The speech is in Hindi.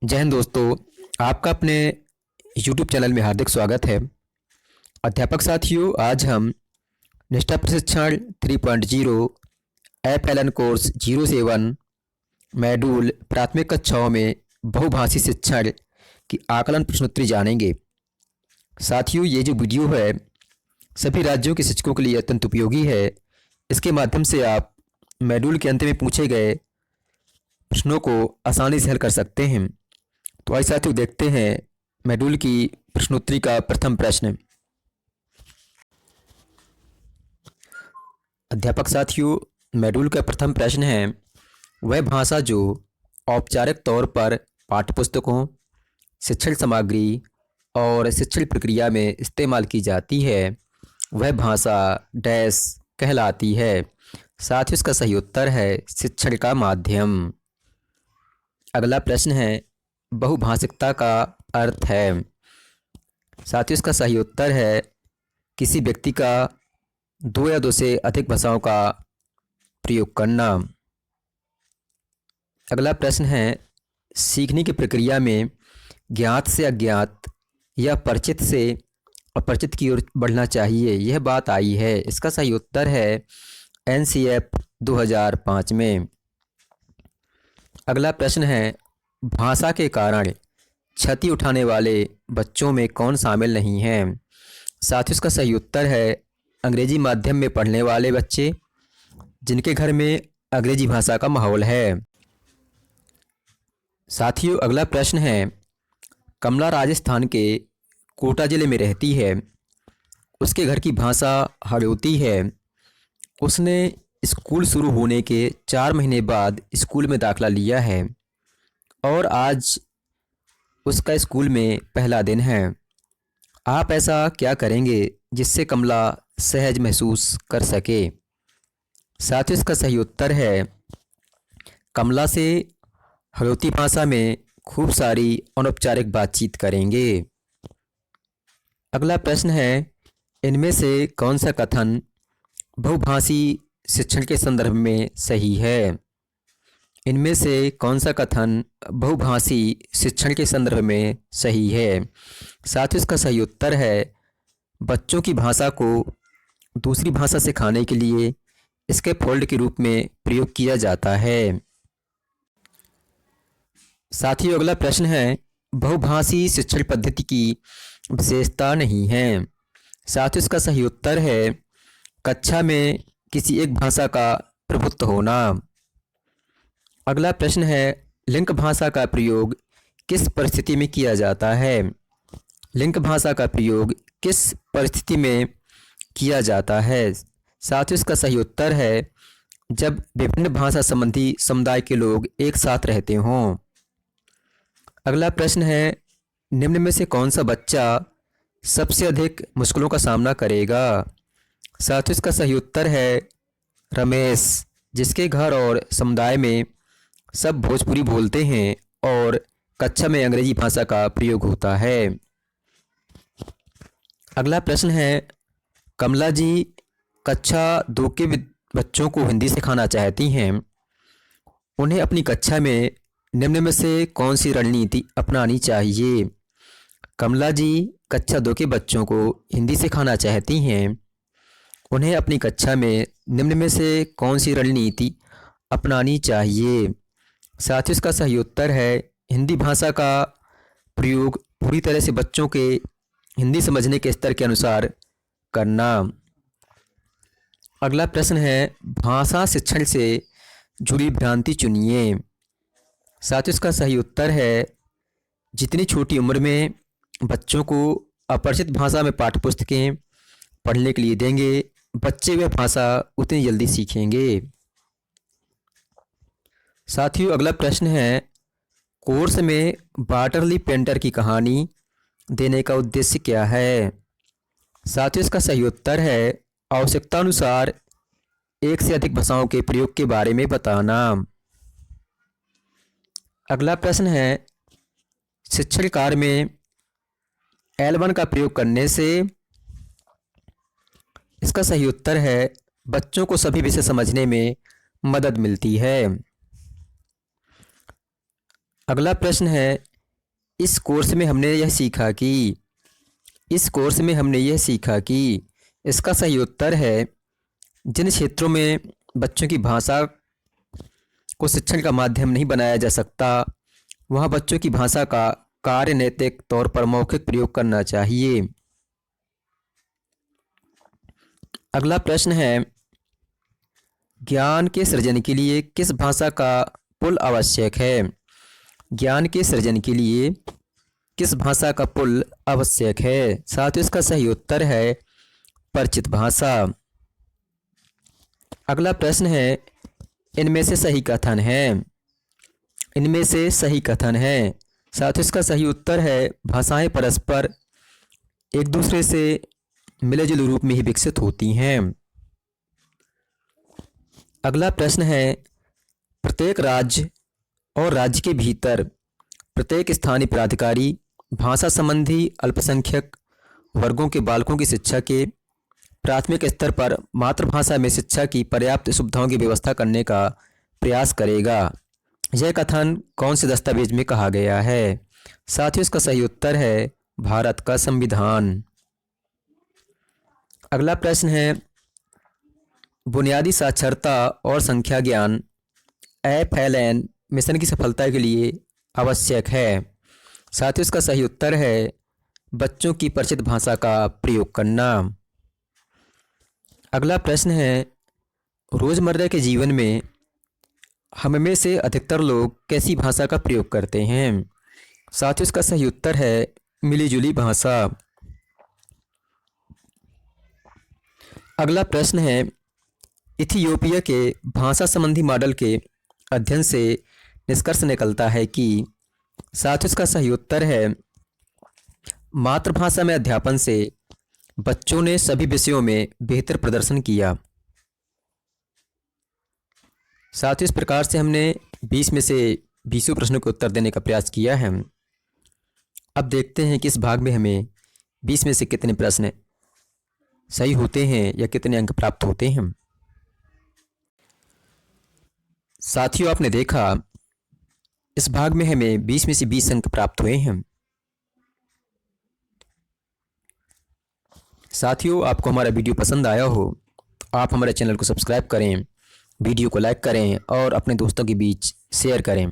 जय हिंद दोस्तों। आपका अपने YouTube चैनल में हार्दिक स्वागत है। अध्यापक साथियों, आज हम निष्ठा प्रशिक्षण 3.0 FLN कोर्स 07 मॉड्यूल प्राथमिक कक्षाओं में बहुभाषी शिक्षण की आकलन प्रश्नोत्तरी जानेंगे। साथियों, ये जो वीडियो है सभी राज्यों के शिक्षकों के लिए अत्यंत उपयोगी है। इसके माध्यम से आप मॉड्यूल के अंत में पूछे गए प्रश्नों को आसानी से हल कर सकते हैं। तो आइए साथियों, देखते हैं मॉड्यूल की प्रश्नोत्तरी का प्रथम प्रश्न। अध्यापक साथियों, मॉड्यूल का प्रथम प्रश्न है, वह भाषा जो औपचारिक तौर पर पाठ्यपुस्तकों, शिक्षण सामग्री और शिक्षण प्रक्रिया में इस्तेमाल की जाती है वह भाषा डैश कहलाती है। साथ ही इसका सही उत्तर है शिक्षण का माध्यम। अगला प्रश्न है, बहुभाषिकता का अर्थ है। साथ ही इसका सही उत्तर है किसी व्यक्ति का दो या दो से अधिक भाषाओं का प्रयोग करना। अगला प्रश्न है, सीखने की प्रक्रिया में ज्ञात से अज्ञात या परिचित से अपरिचित की ओर बढ़ना चाहिए, यह बात आई है। इसका सही उत्तर है NCF 2005 में। अगला प्रश्न है, भाषा के कारण क्षति उठाने वाले बच्चों में कौन शामिल नहीं है। साथ ही इसका सही उत्तर है अंग्रेजी माध्यम में पढ़ने वाले बच्चे जिनके घर में अंग्रेजी भाषा का माहौल है। साथियों, अगला प्रश्न है, कमला राजस्थान के कोटा ज़िले में रहती है, उसके घर की भाषा हड़ौती है। उसने स्कूल शुरू होने के 4 महीने बाद स्कूल में दाखिला लिया है और आज उसका स्कूल में पहला दिन है। आप ऐसा क्या करेंगे जिससे कमला सहज महसूस कर सके। साथ ही इसका सही उत्तर है कमला से हड़ौती भाषा में खूब सारी अनौपचारिक बातचीत करेंगे। अगला प्रश्न है, इनमें से कौन सा कथन बहुभाषी शिक्षण के संदर्भ में सही है। इनमें से कौन सा कथन बहुभाषी शिक्षण के संदर्भ में सही है। साथ ही इसका सही उत्तर है बच्चों की भाषा को दूसरी भाषा सिखाने के लिए इसके फोल्ड के रूप में प्रयोग किया जाता है। साथ ही अगला प्रश्न है, बहुभाषी शिक्षण पद्धति की विशेषता नहीं है। साथ ही इसका सही उत्तर है कक्षा में किसी एक भाषा का प्रभुत्व होना। अगला प्रश्न है, लिंक भाषा का प्रयोग किस परिस्थिति में किया जाता है। लिंक भाषा का प्रयोग किस परिस्थिति में किया जाता है। साथ ही इसका सही उत्तर है जब विभिन्न भाषा संबंधी समुदाय के लोग एक साथ रहते हों। अगला प्रश्न है, निम्न में से कौन सा बच्चा सबसे अधिक मुश्किलों का सामना करेगा। साथ ही इसका सही उत्तर है रमेश, जिसके घर और समुदाय में सब भोजपुरी बोलते हैं और कक्षा में अंग्रेजी भाषा का प्रयोग होता है। अगला प्रश्न है, कमला जी कक्षा 2 के बच्चों को हिंदी सिखाना चाहती हैं, उन्हें अपनी कक्षा में निम्न में से कौन सी रणनीति अपनानी चाहिए। कमला जी कक्षा 2 के बच्चों को हिंदी सिखाना चाहती हैं, उन्हें अपनी कक्षा में निम्न में से कौन सी रणनीति अपनानी चाहिए। साथ ही इसका सही उत्तर है हिंदी भाषा का प्रयोग पूरी तरह से बच्चों के हिंदी समझने के स्तर के अनुसार करना। अगला प्रश्न है, भाषा शिक्षण से जुड़ी भ्रांति चुनिए। साथ ही इसका सही उत्तर है जितनी छोटी उम्र में बच्चों को अपरिचित भाषा में पाठ्यपुस्तकें पढ़ने के लिए देंगे, बच्चे वह भाषा उतनी जल्दी सीखेंगे। साथियों, अगला प्रश्न है, कोर्स में बार्टरली पेंटर की कहानी देने का उद्देश्य क्या है। साथियों, इसका सही उत्तर है आवश्यकता अनुसार एक से अधिक भाषाओं के प्रयोग के बारे में बताना। अगला प्रश्न है, शिक्षण कार्य में L1 का प्रयोग करने से। इसका सही उत्तर है बच्चों को सभी विषय समझने में मदद मिलती है। अगला प्रश्न है, इस कोर्स में हमने यह सीखा कि इसका सही उत्तर है जिन क्षेत्रों में बच्चों की भाषा को शिक्षण का माध्यम नहीं बनाया जा सकता वहाँ बच्चों की भाषा का कार्य नैतिक तौर पर मौखिक प्रयोग करना चाहिए। अगला प्रश्न है, ज्ञान के सृजन के लिए किस भाषा का पुल आवश्यक है? ज्ञान के सृजन के लिए किस भाषा का पुल आवश्यक है? साथियों, इसका सही उत्तर है परिचित भाषा। अगला प्रश्न है, इनमें से सही कथन है। साथियों, इसका सही उत्तर है भाषाएं परस्पर एक दूसरे से मिले जुले रूप में ही विकसित होती हैं। अगला प्रश्न है, प्रत्येक राज्य और राज्य के भीतर प्रत्येक स्थानीय प्राधिकारी भाषा संबंधी अल्पसंख्यक वर्गों के बालकों की शिक्षा के प्राथमिक स्तर पर मातृभाषा में शिक्षा की पर्याप्त सुविधाओं की व्यवस्था करने का प्रयास करेगा। यह कथन कौन से दस्तावेज में कहा गया है? साथियों, इसका सही उत्तर है भारत का संविधान। अगला प्रश्न है, बुनियादी साक्षरता और संख्या ज्ञान FLN मिशन की सफलता के लिए आवश्यक है। साथियों, इसका सही उत्तर है बच्चों की परिचित भाषा का प्रयोग करना। अगला प्रश्न है, रोज़मर्रा के जीवन में हम में से अधिकतर लोग कैसी भाषा का प्रयोग करते हैं? साथियों, इसका सही उत्तर है मिलीजुली भाषा। अगला प्रश्न है, इथियोपिया के भाषा संबंधी मॉडल के अध्ययन से निष्कर्ष निकलता है कि। साथियों, इसका सही उत्तर है मातृभाषा में अध्यापन से बच्चों ने सभी विषयों में बेहतर प्रदर्शन किया। साथियों, इस प्रकार से हमने 20 में से 20 प्रश्नों के उत्तर देने का प्रयास किया है। अब देखते हैं कि इस भाग में हमें 20 में से कितने प्रश्न सही होते हैं या कितने अंक प्राप्त होते हैं। साथियों, आपने देखा इस भाग में हमें 20 में से 20 अंक प्राप्त हुए हैं। साथियों, आपको हमारा वीडियो पसंद आया हो तो आप हमारे चैनल को सब्सक्राइब करें, वीडियो को लाइक करें और अपने दोस्तों के बीच शेयर करें।